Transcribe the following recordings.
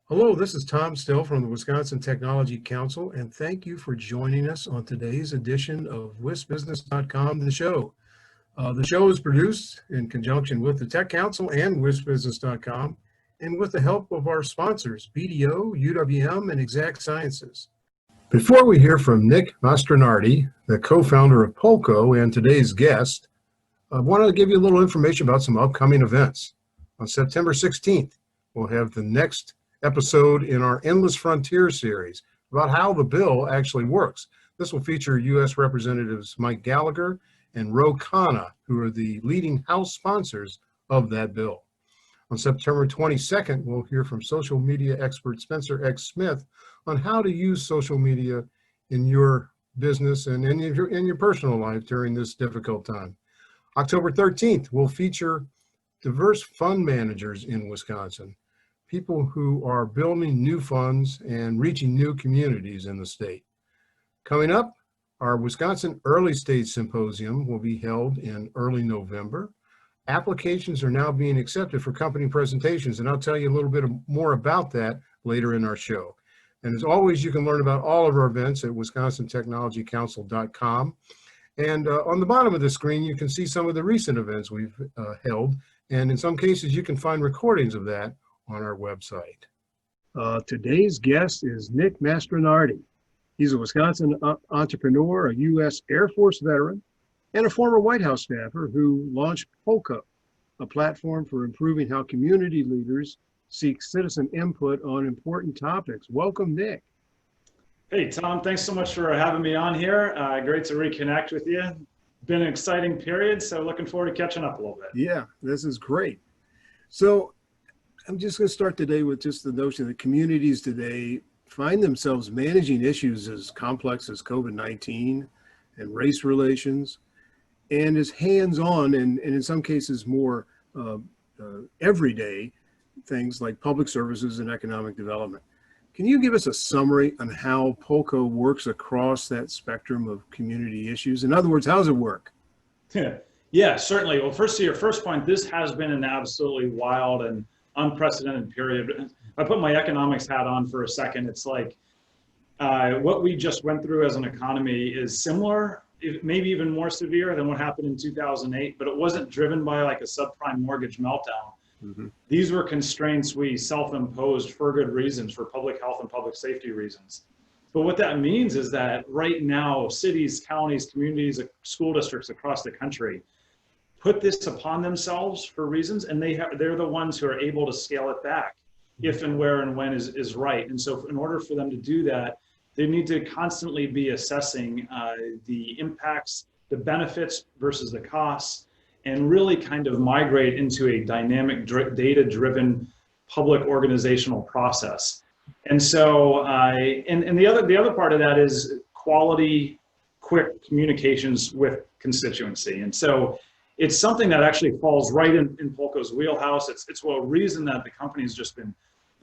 Hello, this is Tom Still from the Wisconsin Technology Council, and thank you for joining us on today's edition of WisBusiness.com, the show. The show is produced in conjunction with the Tech Council and WisBusiness.com, and with the help of our sponsors, BDO, UWM, and Exact Sciences. Before we hear from Nick Mastronardi, the co-founder of Polko and today's guest, I wanted to give you a little information about some upcoming events. On September 16th, we'll have the next episode in our Endless Frontier series about how the bill actually works. This will feature U.S. Representatives Mike Gallagher and Ro Khanna, who are the leading House sponsors of that bill. On September 22nd, we'll hear from social media expert Spencer X. Smith on how to use social media in your business and in your personal life during this difficult time. October 13th, we'll feature diverse fund managers in Wisconsin, people who are building new funds and reaching new communities in the state. Coming up, our Wisconsin Early Stage Symposium will be held in early November. Applications are now being accepted for company presentations, and I'll tell you a little bit more about that later in our show. And as always, you can learn about all of our events at wisconsintechnologycouncil.com. And on the bottom of the screen, you can see some of the recent events we've held. And in some cases, you can find recordings of that on our website. Today's guest is Nick Mastronardi. He's a Wisconsin entrepreneur, a U.S. Air Force veteran, and a former White House staffer who launched Polko, a platform for improving how community leaders seek citizen input on important topics. Welcome, Nick. Hey, Tom, thanks so much for having me on here. Great to reconnect with you. Been an exciting period, so looking forward to catching up a little bit. Yeah, this is great. So I'm just going to start today with just the notion that communities today find themselves managing issues as complex as COVID-19 and race relations, and as hands-on and in some cases more everyday things like public services and economic development. Can you give us a summary on how Polko works across that spectrum of community issues? In other words, how does it work? Yeah, certainly. Well, first, to your first point, this has been an absolutely wild and unprecedented period. I put my economics hat on for a second. It's like what we just went through as an economy is similar, maybe even more severe than what happened in 2008, but it wasn't driven by like a subprime mortgage meltdown. Mm-hmm. These were constraints we self-imposed for good reasons, for public health and public safety reasons. But what that means is that right now, cities, counties, communities, school districts across the country put this upon themselves for reasons, and they're the ones who are able to scale it back if and where and when is right. And so in order for them to do that, they need to constantly be assessing the impacts, the benefits versus the costs, and really kind of migrate into a dynamic, data-driven public organizational process. And so, and the other part of that is quality, quick communications with constituency. And so it's something that actually falls right in Polko's wheelhouse. It's a reason that the company has just been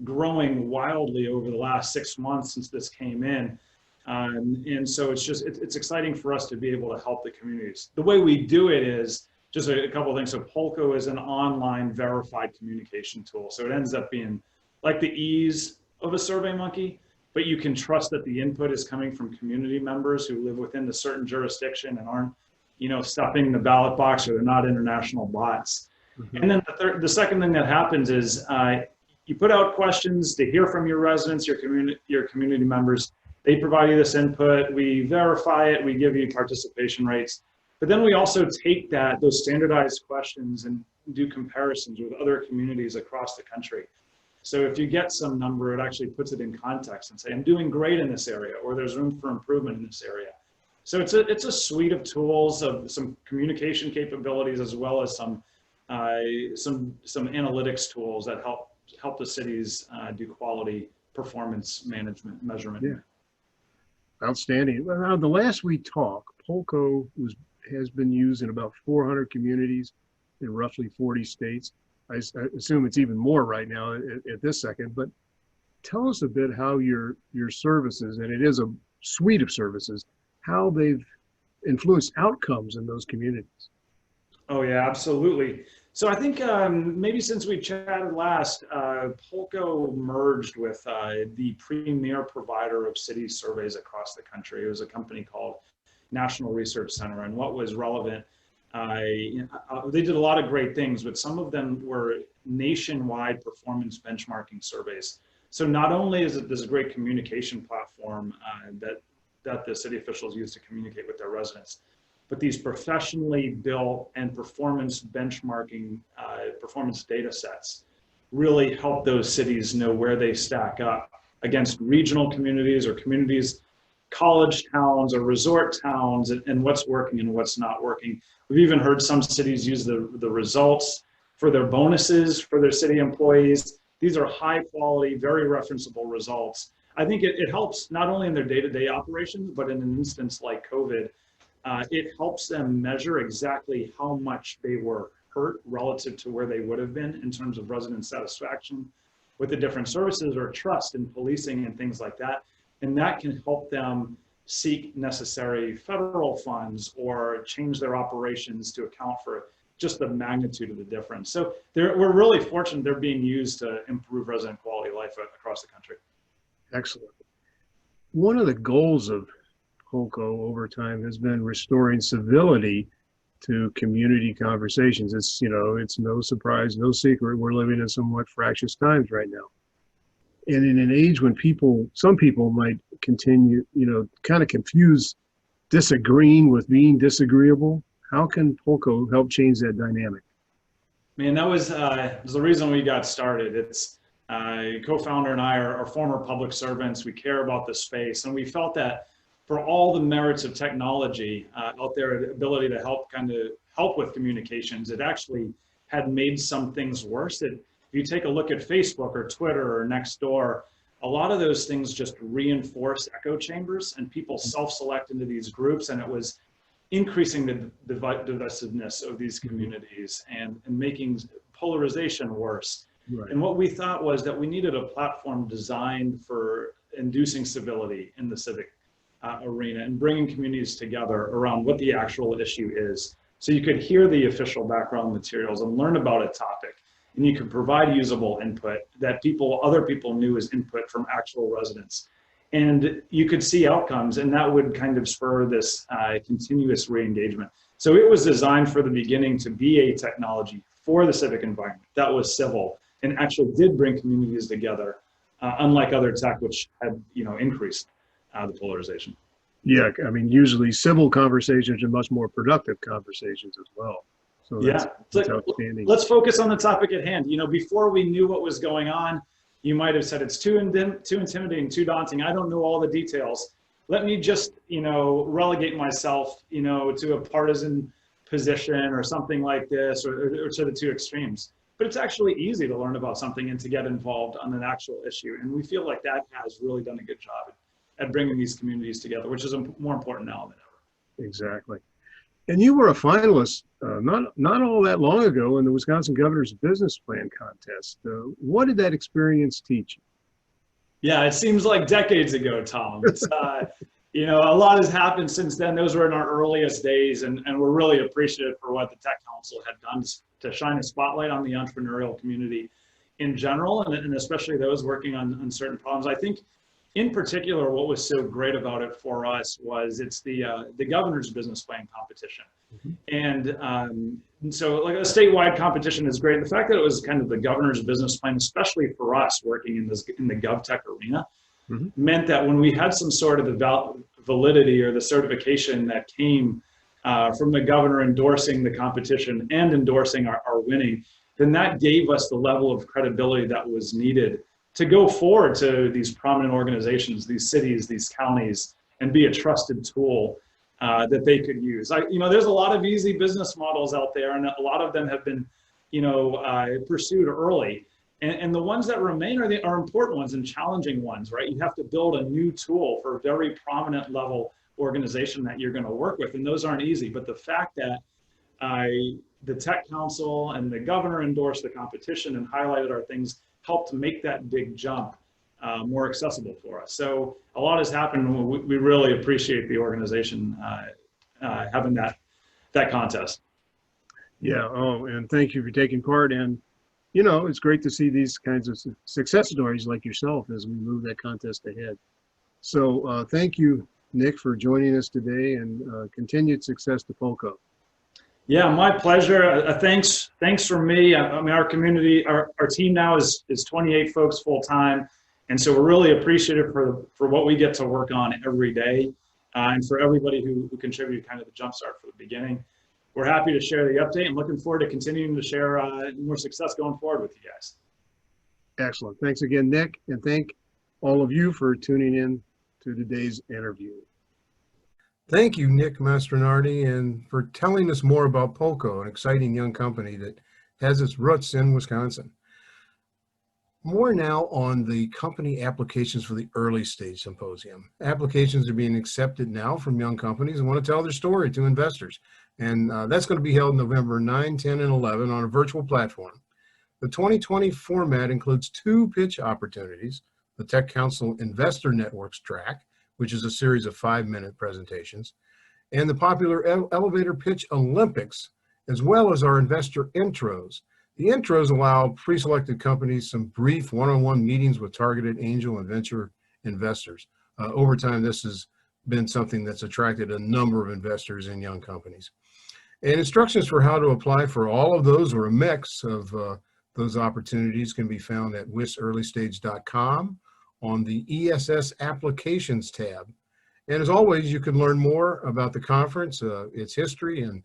growing wildly over the last 6 months since this came in. And so it's exciting for us to be able to help the communities. The way we do it is just a couple of things. So Polko is an online verified communication tool. So it ends up being like the ease of a SurveyMonkey, but you can trust that the input is coming from community members who live within the certain jurisdiction and aren't, stuffing the ballot box, or they're not international bots. Mm-hmm. And then the second thing that happens is you put out questions to hear from your residents, your community members. They provide you this input. We verify it. We give you participation rates. But then we also take those standardized questions and do comparisons with other communities across the country. So if you get some number, it actually puts it in context and say, I'm doing great in this area, or there's room for improvement in this area. So it's a suite of tools, of some communication capabilities, as well as some analytics tools that help the cities do quality performance management measurement. Yeah. Outstanding. Well, the last we talked, Polko has been used in about 400 communities in roughly 40 states. I assume it's even more right now at this second, but tell us a bit how your services, and it is a suite of services, how they've influenced outcomes in those communities. Oh yeah, absolutely. So I think maybe since we chatted last, Polko merged with the premier provider of city surveys across the country. It was a company called National Research Center. And what was relevant, they did a lot of great things, but some of them were nationwide performance benchmarking surveys. So not only is it this great communication platform that the city officials use to communicate with their residents, but these professionally built and performance benchmarking, performance data sets really help those cities know where they stack up against regional communities or communities, college towns or resort towns, and what's working and what's not working. We've even heard some cities use the results for their bonuses for their city employees. These are high quality, very referenceable results. I think it helps not only in their day-to-day operations, but in an instance like COVID, it helps them measure exactly how much they were hurt relative to where they would have been in terms of resident satisfaction with the different services or trust in policing and things like that. And that can help them seek necessary federal funds or change their operations to account for just the magnitude of the difference. So we're really fortunate they're being used to improve resident quality of life across the country. Excellent. One of the goals of Polko over time has been restoring civility to community conversations. It's, it's no surprise, no secret, we're living in somewhat fractious times right now. And in an age when some people might continue, kind of confuse disagreeing with being disagreeable, how can Polko help change that dynamic? Man, that was the reason we got started. It's co-founder and I are former public servants. We care about the space, and we felt that for all the merits of technology out there, the ability to help with communications, it actually had made some things worse. If you take a look at Facebook or Twitter or Nextdoor, a lot of those things just reinforce echo chambers, and people self-select into these groups, and it was increasing the divisiveness of these communities and making polarization worse. Right. And what we thought was that we needed a platform designed for inducing civility in the civic arena and bringing communities together around what the actual issue is. So you could hear the official background materials and learn about a topic, and you could provide usable input that other people knew as input from actual residents. And you could see outcomes, and that would kind of spur this continuous re-engagement. So it was designed for the beginning to be a technology for the civic environment that was civil and actually did bring communities together, unlike other tech, which had increased the polarization. Yeah, I mean, usually civil conversations are much more productive conversations as well. So that's outstanding. Let's focus on the topic at hand. Before we knew what was going on, you might have said it's too intimidating, too daunting. I don't know all the details. Let me just, relegate myself, to a partisan position or something like this, or to the two extremes. But it's actually easy to learn about something and to get involved on an actual issue. And we feel like that has really done a good job at bringing these communities together, which is more important now than ever. Exactly. And you were a finalist not all that long ago in the Wisconsin Governor's Business Plan Contest. What did that experience teach you? Yeah, it seems like decades ago, Tom. It's, a lot has happened since then. Those were in our earliest days, and we're really appreciative for what the Tech Council had done to shine a spotlight on the entrepreneurial community in general, and especially those working on certain problems. I think in particular, what was so great about it for us was it's the governor's business plan competition. Mm-hmm. And so like a statewide competition is great. The fact that it was kind of the governor's business plan, especially for us working in the GovTech arena, mm-hmm. meant that when we had some sort of the validity or the certification that came from the governor endorsing the competition and endorsing our winning, then that gave us the level of credibility that was needed to go forward to these prominent organizations, these cities, these counties, and be a trusted tool that they could use. There's a lot of easy business models out there, and a lot of them have been, pursued early. And the ones that remain are important ones and challenging ones, right? You have to build a new tool for a very prominent level organization that you're going to work with, and those aren't easy. But the fact that the Tech Council and the governor endorsed the competition and highlighted our things helped make that big jump more accessible for us. So a lot has happened. We really appreciate the organization having that contest. Yeah. Oh, and thank you for taking part. And, it's great to see these kinds of success stories like yourself as we move that contest ahead. So thank you, Nick, for joining us today, and continued success to Polco. Yeah, my pleasure. Thanks from me. I mean, our community, our team now is 28 folks full time, and so we're really appreciative for what we get to work on every day, and for everybody who contributed kind of the jumpstart for the beginning. We're happy to share the update and looking forward to continuing to share more success going forward with you guys. Excellent. Thanks again, Nick, and thank all of you for tuning in to today's interview. Thank you, Nick Mastronardi, and for telling us more about Polco, an exciting young company that has its roots in Wisconsin. More now on the company applications for the early stage symposium. Applications are being accepted now from young companies who want to tell their story to investors. And that's going to be held November 9, 10, and 11 on a virtual platform. The 2020 format includes 2 pitch opportunities, the Tech Council Investor Networks track, which is a series of 5-minute presentations, and the popular Elevator Pitch Olympics, as well as our investor intros. The intros allow pre-selected companies some brief one-on-one meetings with targeted angel and venture investors. Over time, this has been something that's attracted a number of investors in young companies. And instructions for how to apply for all of those, or a mix of those opportunities, can be found at wisearlystage.com on the ESS Applications tab. And as always, you can learn more about the conference, its history, and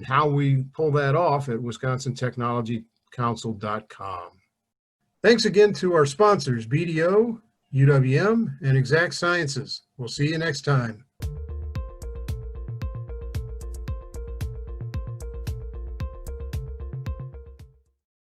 how we pull that off at wisconsin-technology-council.com. Thanks again to our sponsors, BDO, UWM, and Exact Sciences. We'll see you next time.